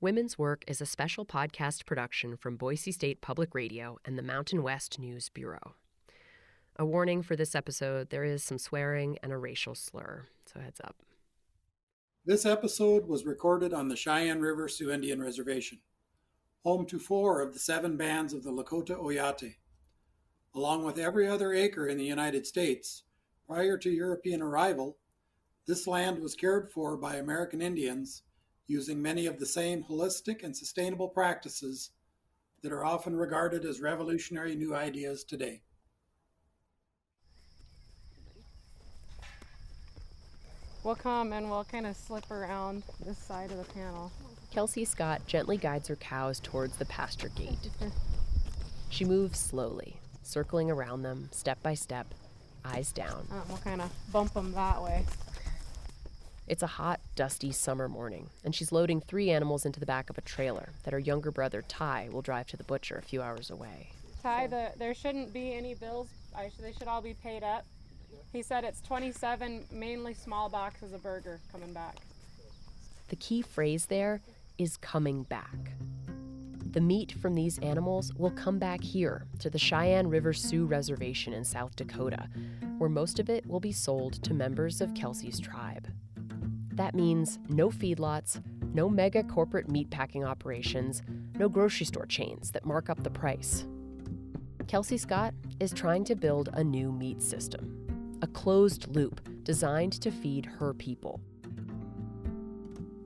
Women's Work is a special podcast production from Boise State Public Radio and the Mountain West News Bureau. A warning for this episode, there is some swearing and a racial slur, so heads up. This episode was recorded on the Cheyenne River Sioux Indian Reservation, home to 4 of the 7 bands of the Lakota Oyate. Along with every other acre in the United States, prior to European arrival, this land was cared for by American Indians using many of the same holistic and sustainable practices that are often regarded as revolutionary new ideas today. We'll come and we'll kind of slip around this side of the panel. Kelsey Scott gently guides her cows towards the pasture gate. She moves slowly, circling around them, step by step, eyes down. We'll kind of bump them that way. It's a hot, dusty summer morning, and she's loading 3 animals into the back of a trailer that her younger brother, Ty, will drive to the butcher a few hours away. Ty, there shouldn't be any bills. They should all be paid up. He said it's 27, mainly small boxes of burger coming back. The key phrase there is coming back. The meat from these animals will come back here to the Cheyenne River Sioux Reservation in South Dakota, where most of it will be sold to members of Kelsey's tribe. That means no feedlots, no mega corporate meatpacking operations, no grocery store chains that mark up the price. Kelsey Scott is trying to build a new meat system, a closed loop designed to feed her people.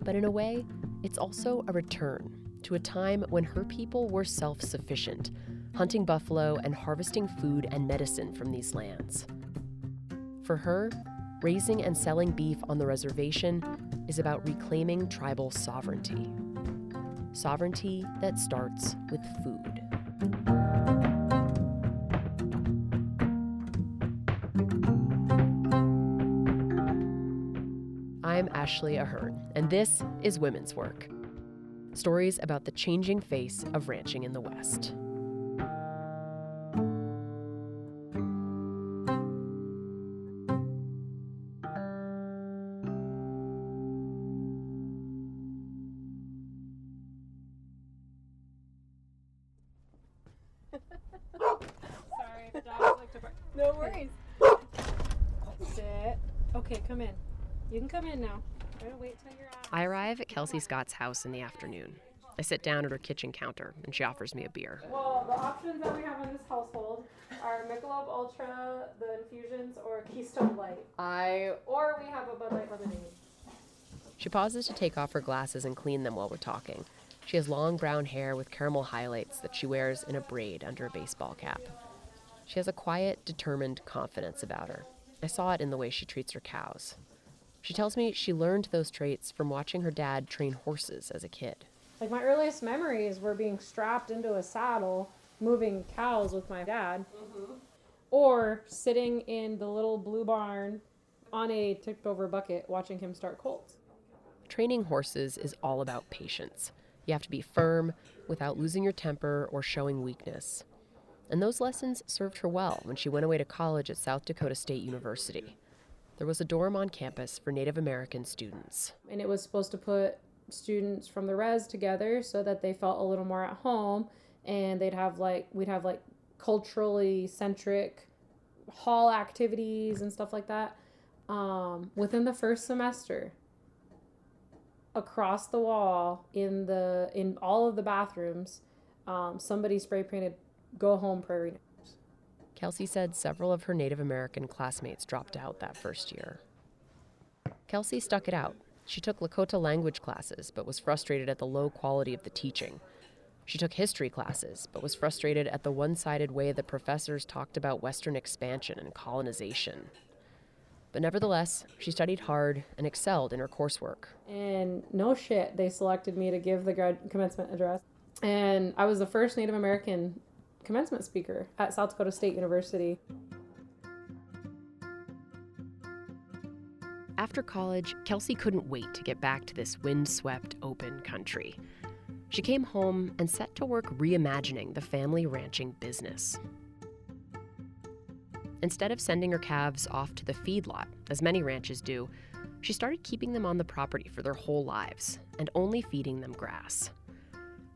But in a way, it's also a return to a time when her people were self-sufficient, hunting buffalo and harvesting food and medicine from these lands. For her, raising and selling beef on the reservation is about reclaiming tribal sovereignty. Sovereignty that starts with food. I'm Ashley Ahern, and this is Women's Work. Stories about the changing face of ranching in the West. Sorry, the dogs like to bark. No worries. Sit. Okay, come in. You can come in now. I'm gonna wait till you're out. I arrive at Kelsey Scott's house in the afternoon. I sit down at her kitchen counter, and she offers me a beer. Well, the options that we have in this household are Michelob Ultra, the infusions, or Keystone Light. Or we have a Bud Light lemonade. She pauses to take off her glasses and clean them while we're talking. She has long brown hair with caramel highlights that she wears in a braid under a baseball cap. She has a quiet, determined confidence about her. I saw it in the way she treats her cows. She tells me she learned those traits from watching her dad train horses as a kid. Like, my earliest memories were being strapped into a saddle, moving cows with my dad, or sitting in the little blue barn on a tipped-over bucket watching him start colts. Training horses is all about patience. You have to be firm without losing your temper or showing weakness. And those lessons served her well when she went away to college at South Dakota State University. There was a dorm on campus for Native American students. And it was supposed to put students from the res together so that they felt a little more at home, and we'd have culturally centric hall activities and stuff like that. Within the first semester, across the wall in all of the bathrooms, somebody spray painted "Go Home Prairie Dogs." Kelsey said several of her Native American classmates dropped out that first year. Kelsey stuck it out. She took Lakota language classes, but was frustrated at the low quality of the teaching. She took history classes, but was frustrated at the one-sided way the professors talked about Western expansion and colonization. But nevertheless, she studied hard and excelled in her coursework. And no shit, they selected me to give the commencement address. And I was the first Native American commencement speaker at South Dakota State University. After college, Kelsey couldn't wait to get back to this wind-swept, open country. She came home and set to work reimagining the family ranching business. Instead of sending her calves off to the feedlot, as many ranches do, She started keeping them on the property for their whole lives and only feeding them grass.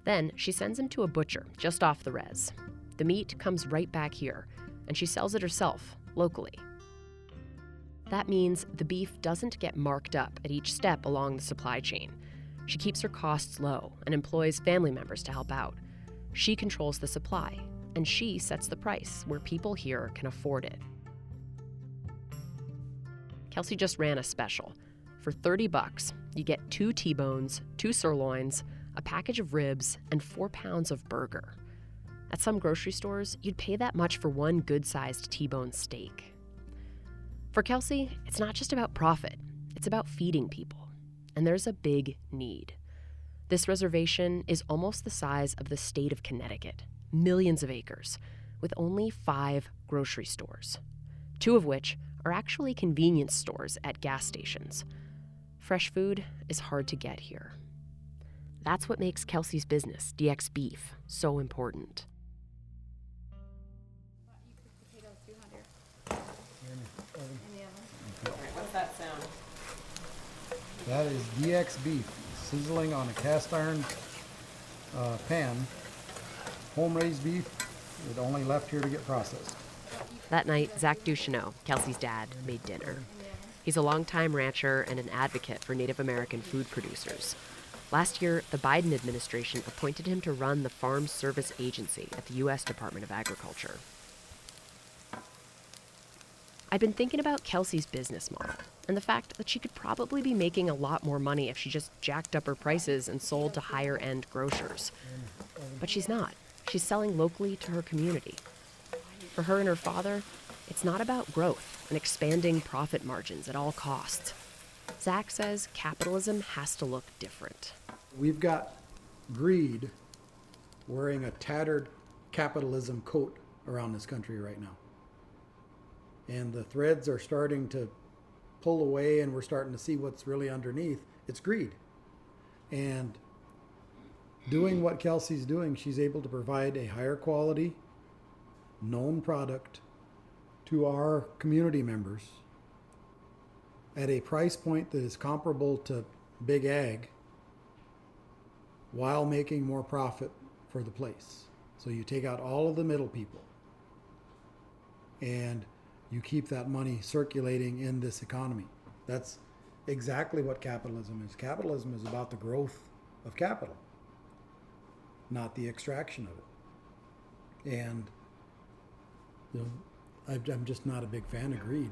Then she sends them to a butcher just off the res. The meat comes right back here, and she sells it herself, locally. That means the beef doesn't get marked up at each step along the supply chain. She keeps her costs low and employs family members to help out. She controls the supply, and she sets the price where people here can afford it. Kelsey just ran a special. For $30, you get 2 T-bones, 2 sirloins, a package of ribs, and 4 pounds of burger. At some grocery stores, you'd pay that much for one good-sized T-bone steak. For Kelsey, it's not just about profit, it's about feeding people. And there's a big need. This reservation is almost the size of the state of Connecticut, millions of acres, with only 5 grocery stores, 2 of which are actually convenience stores at gas stations. Fresh food is hard to get here. That's what makes Kelsey's business, DX Beef, so important. All right, what's that sound? That is DX beef, sizzling on a cast iron pan. Home-raised beef, it only left here to get processed. That night, Zach Ducheneau, Kelsey's dad, made dinner. He's a longtime rancher and an advocate for Native American food producers. Last year, the Biden administration appointed him to run the Farm Service Agency at the U.S. Department of Agriculture. I've been thinking about Kelsey's business model and the fact that she could probably be making a lot more money if she just jacked up her prices and sold to higher-end grocers. But she's not. She's selling locally to her community. For her and her father, it's not about growth and expanding profit margins at all costs. Zach says capitalism has to look different. We've got greed wearing a tattered capitalism coat around this country right now. And the threads are starting to pull away, and we're starting to see what's really underneath. It's greed. And doing what Kelsey's doing, she's able to provide a higher quality, known product to our community members at a price point that is comparable to Big Ag while making more profit for the place. So you take out all of the middle people and you keep that money circulating in this economy. That's exactly what capitalism is. Capitalism is about the growth of capital, not the extraction of it. And you know, I'm just not a big fan of greed.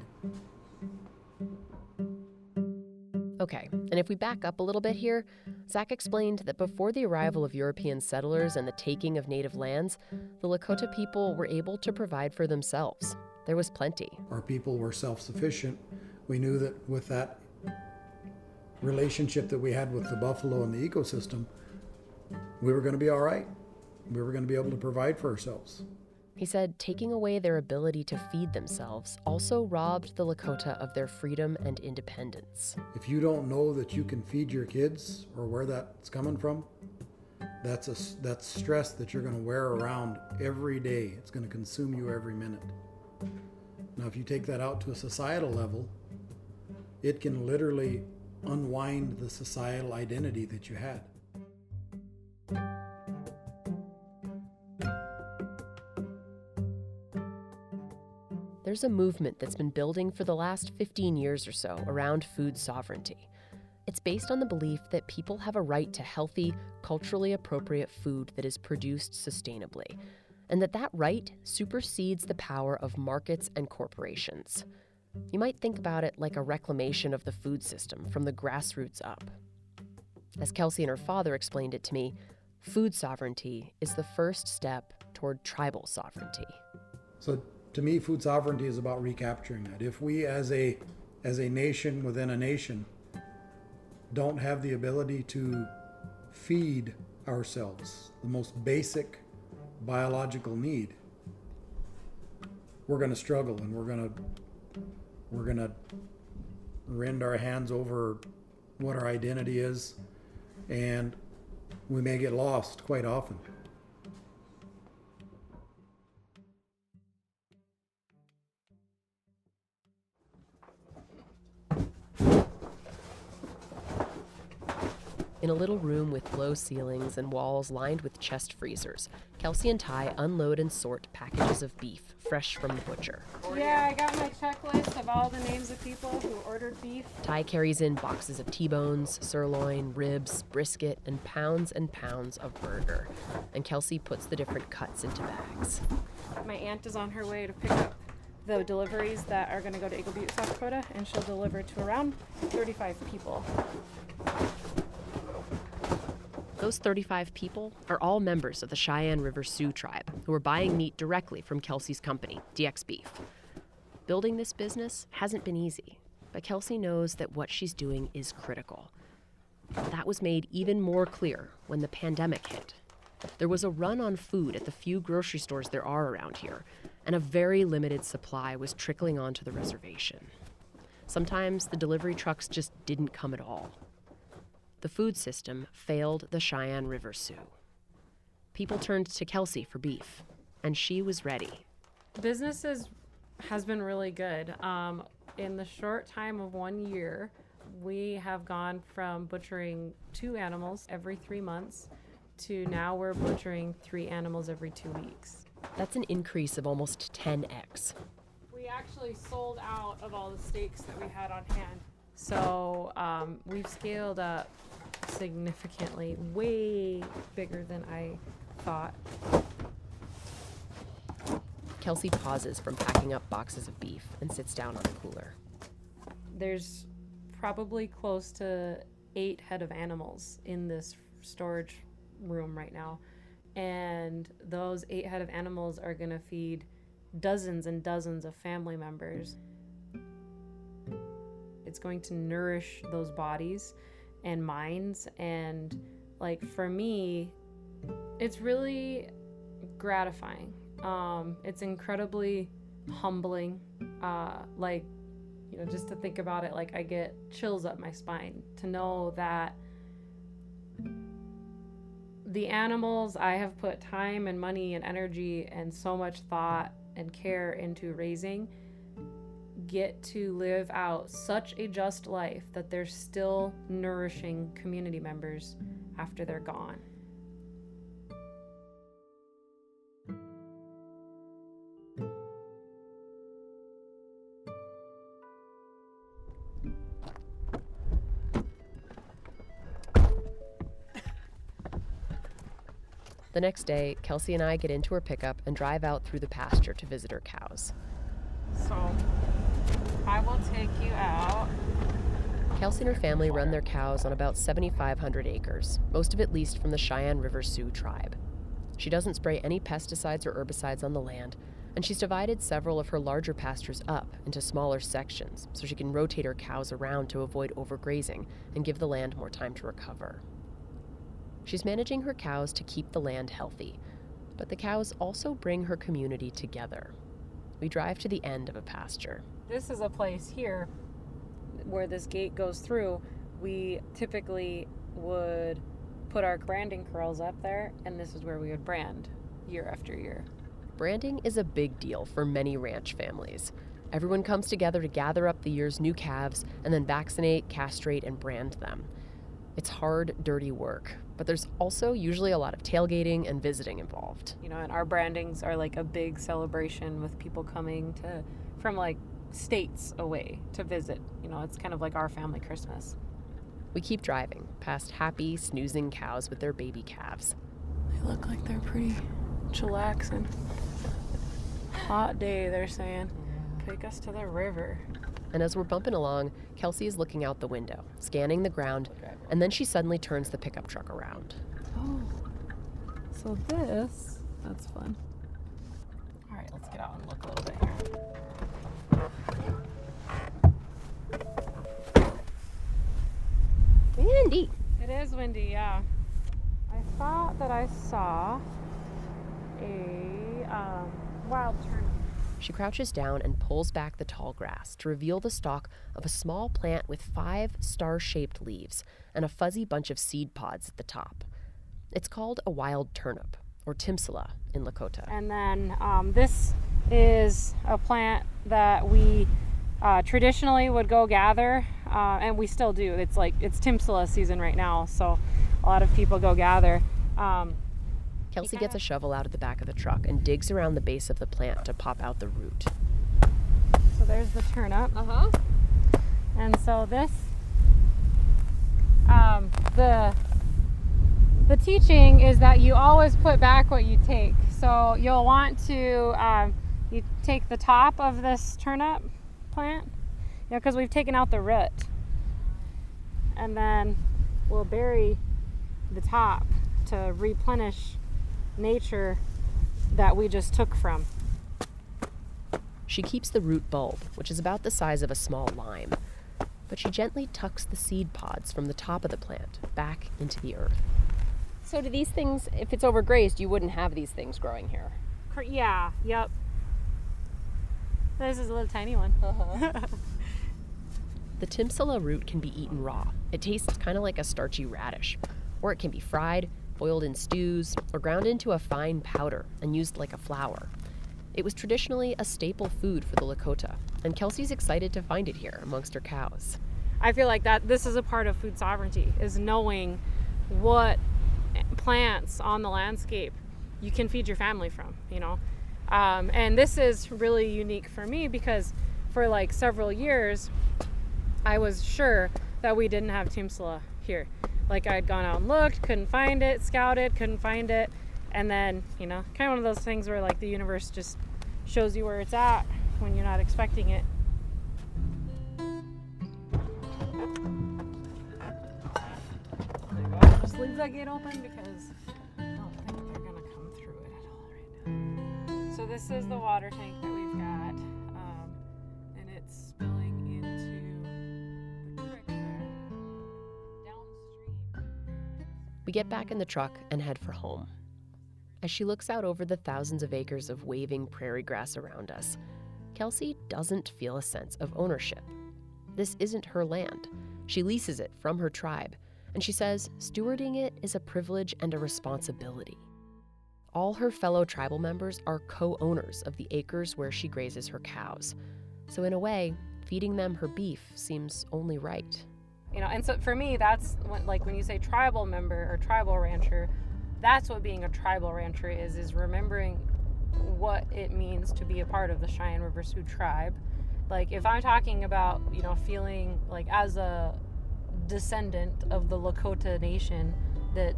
Okay, and if we back up a little bit here, Zach explained that before the arrival of European settlers and the taking of native lands, the Lakota people were able to provide for themselves. There was plenty. Our people were self-sufficient. We knew that with that relationship that we had with the buffalo and the ecosystem, we were going to be all right. We were going to be able to provide for ourselves. He said taking away their ability to feed themselves also robbed the Lakota of their freedom and independence. If you don't know that you can feed your kids or where that's coming from, that's stress that you're going to wear around every day. It's going to consume you every minute. Now, if you take that out to a societal level, it can literally unwind the societal identity that you had. There's a movement that's been building for the last 15 years or so around food sovereignty. It's based on the belief that people have a right to healthy, culturally appropriate food that is produced sustainably, and that right supersedes the power of markets and corporations. You might think about it like a reclamation of the food system from the grassroots up. As Kelsey and her father explained it to me, food sovereignty is the first step toward tribal sovereignty. So to me, food sovereignty is about recapturing that. If we as a nation within a nation don't have the ability to feed ourselves, the most basic biological need, we're going to struggle, and we're going to rend our hands over what our identity is, and we may get lost quite often. In a little room with low ceilings and walls lined with chest freezers, Kelsey and Ty unload and sort packages of beef fresh from the butcher. Yeah, I got my checklist of all the names of people who ordered beef. Ty carries in boxes of T-bones, sirloin, ribs, brisket, and pounds of burger. And Kelsey puts the different cuts into bags. My aunt is on her way to pick up the deliveries that are going to go to Eagle Butte, South Dakota, and she'll deliver to around 35 people. Those 35 people are all members of the Cheyenne River Sioux tribe who are buying meat directly from Kelsey's company, DX Beef. Building this business hasn't been easy, but Kelsey knows that what she's doing is critical. That was made even more clear when the pandemic hit. There was a run on food at the few grocery stores there are around here, and a very limited supply was trickling onto the reservation. Sometimes the delivery trucks just didn't come at all. The food system failed the Cheyenne River Sioux. People turned to Kelsey for beef, and she was ready. Business has been really good. In the short time of 1 year, we have gone from butchering 2 animals every 3 months to now we're butchering 3 animals every 2 weeks. That's an increase of almost 10x. We actually sold out of all the steaks that we had on hand. So we've scaled up significantly, way bigger than I thought. Kelsey pauses from packing up boxes of beef and sits down on a cooler. There's probably close to 8 head of animals in this storage room right now. And those 8 head of animals are going to feed dozens and dozens of family members. It's going to nourish those bodies and minds. And like for me, it's really gratifying. It's incredibly humbling. Just to think about it, like I get chills up my spine to know that the animals I have put time and money and energy and so much thought and care into raising get to live out such a just life that they're still nourishing community members after they're gone. The next day, Kelsey and I get into her pickup and drive out through the pasture to visit her cows. So, I will take you out. Kelsey and her family run their cows on about 7,500 acres, most of it leased from the Cheyenne River Sioux tribe. She doesn't spray any pesticides or herbicides on the land, and she's divided several of her larger pastures up into smaller sections so she can rotate her cows around to avoid overgrazing and give the land more time to recover. She's managing her cows to keep the land healthy, but the cows also bring her community together. We drive to the end of a pasture. This is a place here where this gate goes through. We typically would put our branding corrals up there, and this is where we would brand year after year. Branding is a big deal for many ranch families. Everyone comes together to gather up the year's new calves and then vaccinate, castrate, and brand them. It's hard, dirty work, but there's also usually a lot of tailgating and visiting involved. And our brandings are like a big celebration with people coming from like states away to visit. It's kind of like our family Christmas. We keep driving past happy, snoozing cows with their baby calves. They look like they're pretty chillaxing. Hot day, they're saying. Take us to the river. And as we're bumping along, Kelsey is looking out the window, scanning the ground, and then she suddenly turns the pickup truck around. Oh, so that's fun. All right, let's get out and look a little bit here. Windy. It is windy, yeah. I thought that I saw a wild turnip. She crouches down and pulls back the tall grass to reveal the stalk of a small plant with 5 star-shaped leaves and a fuzzy bunch of seed pods at the top. It's called a wild turnip, or timsala in Lakota. And then this is a plant that we traditionally would go gather, and we still do. It's Timsala season right now, so a lot of people go gather. Kelsey gets a shovel out of the back of the truck and digs around the base of the plant to pop out the root. So there's the turnip. And so this, the teaching is that you always put back what you take. So you'll want to, you take the top of this turnip plant, because we've taken out the root. And then we'll bury the top to replenish nature that we just took from. She keeps the root bulb, which is about the size of a small lime, but she gently tucks the seed pods from the top of the plant back into the earth. So do these things, if it's overgrazed, you wouldn't have these things growing here? Yeah, yep. This is a little tiny one. The Timsala root can be eaten raw. It tastes kind of like a starchy radish, or it can be fried, boiled in stews, or ground into a fine powder and used like a flour. It was traditionally a staple food for the Lakota, and Kelsey's excited to find it here amongst her cows. I feel like that this is a part of food sovereignty, is knowing what plants on the landscape you can feed your family from, and this is really unique for me because for like several years I was sure that we didn't have Timsala here. Like I'd gone out and looked, couldn't find it, scouted, couldn't find it, and then kind of one of those things where like the universe just shows you where it's at when you're not expecting it. Just leave that gate open because I don't think they're gonna come through it at all right now. So this is the water tank that we've got, and it's spilling into the creek there, downstream. We get back in the truck and head for home. As she looks out over the thousands of acres of waving prairie grass around us, Kelsey doesn't feel a sense of ownership. This isn't her land. She leases it from her tribe, and she says stewarding it is a privilege and a responsibility. All her fellow tribal members are co-owners of the acres where she grazes her cows. So in a way, feeding them her beef seems only right. And so for me, that's when you say tribal member or tribal rancher, that's what being a tribal rancher is remembering what it means to be a part of the Cheyenne River Sioux tribe. Like if I'm talking about, feeling like as a descendant of the Lakota nation that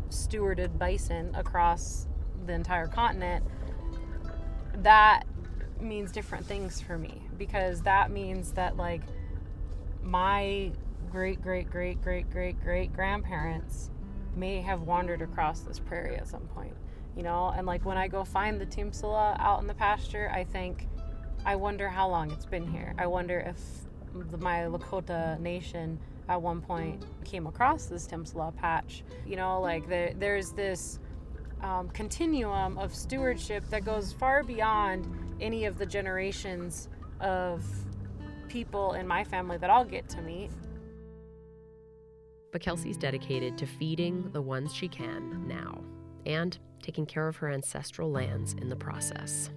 stewarded bison across the entire continent, that means different things for me, because that means that like my great grandparents may have wandered across this prairie at some point, and like when I go find the Timsala out in the pasture, I wonder how long it's been here. I wonder if my Lakota nation at one point came across this Timsala patch. There's this continuum of stewardship that goes far beyond any of the generations of people in my family that I'll get to meet. But Kelsey's dedicated to feeding the ones she can now and taking care of her ancestral lands in the process.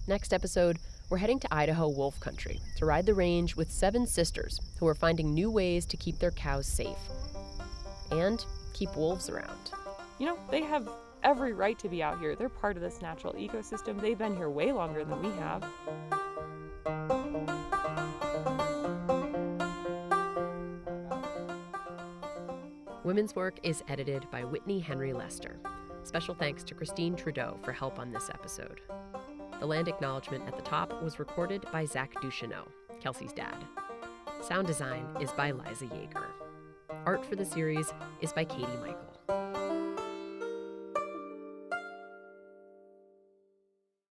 Next episode, we're heading to Idaho wolf country to ride the range with 7 sisters who are finding new ways to keep their cows safe and keep wolves around. They have every right to be out here. They're part of this natural ecosystem. They've been here way longer than we have. Women's Work is edited by Whitney Henry Lester. Special thanks to Christine Trudeau for help on this episode. The land acknowledgement at the top was recorded by Zach Ducheneau, Kelsey's dad. Sound design is by Liza Yeager. Art for the series is by Katie Michael.